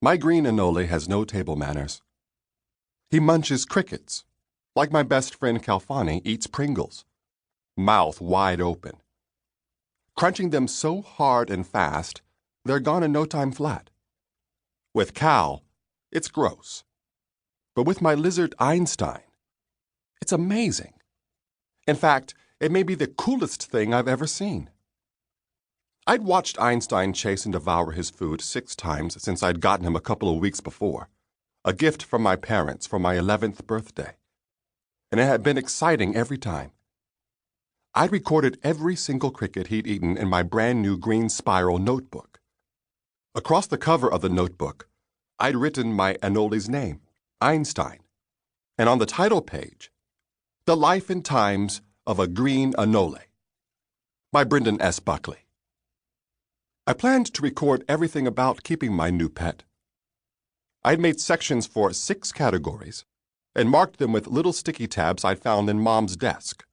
My green anole has no table manners. He munches crickets, like my best friend Khalfani eats Pringles, mouth wide open, crunching them so hard and fast, they're gone in no time flat. With Cal, it's gross. But with my lizard Einstein, it's amazing. In fact, it may be the coolest thing I've ever seen. I'd watched Einstein chase and devour his food 6 times since I'd gotten him a couple of weeks before, a gift from my parents for my 11th birthday. And it had been exciting every time. I'd recorded every single cricket he'd eaten in my brand new green spiral notebook. Across the cover of the notebook, I'd written my anole's name, Einstein, and on the title page, The Life and Times of a Green Anole, by Brendan S. Buckley. I planned to record everything about keeping my new pet. I'd made sections for 6 categories and marked them with little sticky tabs I'd found in Mom's desk.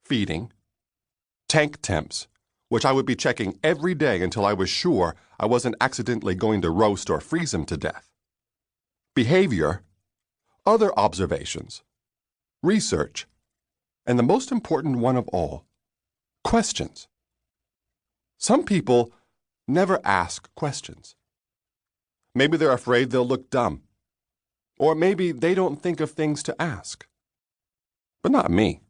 Feeding, tank temps, which I would be checking every day until I was sure I wasn't accidentally going to roast or freeze him to death. Behavior, other observations, research, and the most important one of all, questions. Some people never ask questions. Maybe they're afraid they'll look dumb. Or maybe they don't think of things to ask. But not me.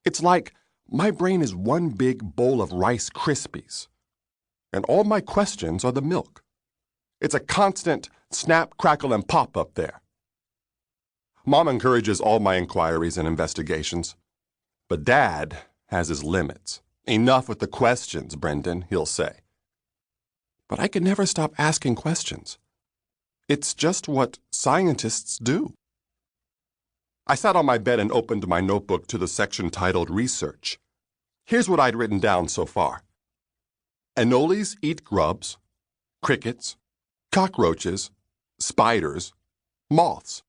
It's like my brain is one big bowl of Rice Krispies, and all my questions are the milk. It's a constant snap, crackle, and pop up there. Mom encourages all my inquiries and investigations, but Dad has his limits. Enough with the questions, Brendan, he'll say. But I can never stop asking questions. It's just what scientists do. I sat on my bed and opened my notebook to the section titled Research. Here's what I'd written down so far. Anoles eat grubs, crickets, cockroaches, spiders, moths,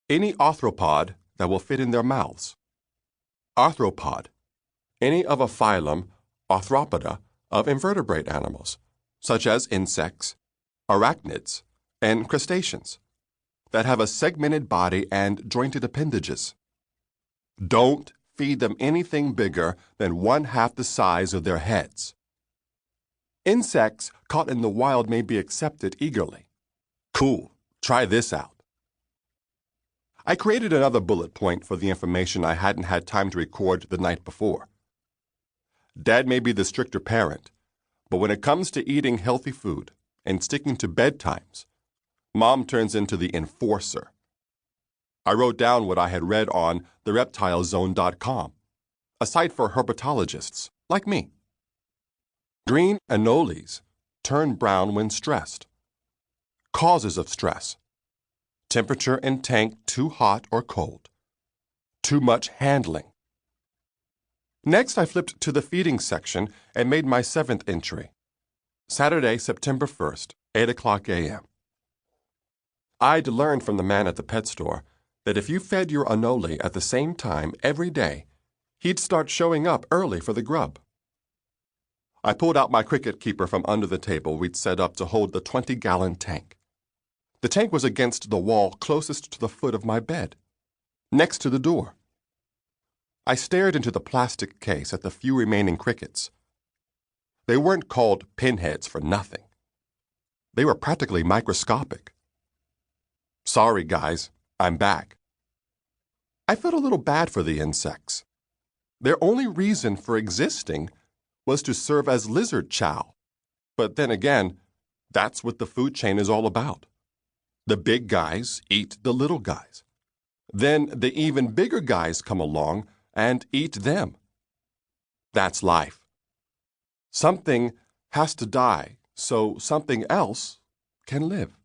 any arthropod that will fit in their mouths. Arthropod, any of a phylum, Arthropoda, of invertebrate animals, such as insects, arachnids, and crustaceans, that have a segmented body and jointed appendages. Don't feed them anything bigger than 1/2 the size of their heads. Insects caught in the wild may be accepted eagerly. Cool, try this out. I created another bullet point for the information I hadn't had time to record the night before. Dad may be the stricter parent, but when it comes to eating healthy food and sticking to bedtimes, Mom turns into the enforcer. I wrote down what I had read on thereptilezone.com, a site for herpetologists like me. Green anoles turn brown when stressed. Causes of stress: temperature in tank too hot or cold, too much handling. Next, I flipped to the feeding section and made my 7th entry. Saturday, September 1st, 8:00 a.m. I'd learned from the man at the pet store that if you fed your anole at the same time every day, he'd start showing up early for the grub. I pulled out my cricket keeper from under the table we'd set up to hold the 20-gallon tank. The tank was against the wall closest to the foot of my bed, next to the door. I stared into the plastic case at the few remaining crickets. They weren't called pinheads for nothing. They were practically microscopic. Sorry, guys, I'm back. I felt a little bad for the insects. Their only reason for existing was to serve as lizard chow. But then again, that's what the food chain is all about. The big guys eat the little guys. Then the even bigger guys come along and eat them. That's life. Something has to die so something else can live.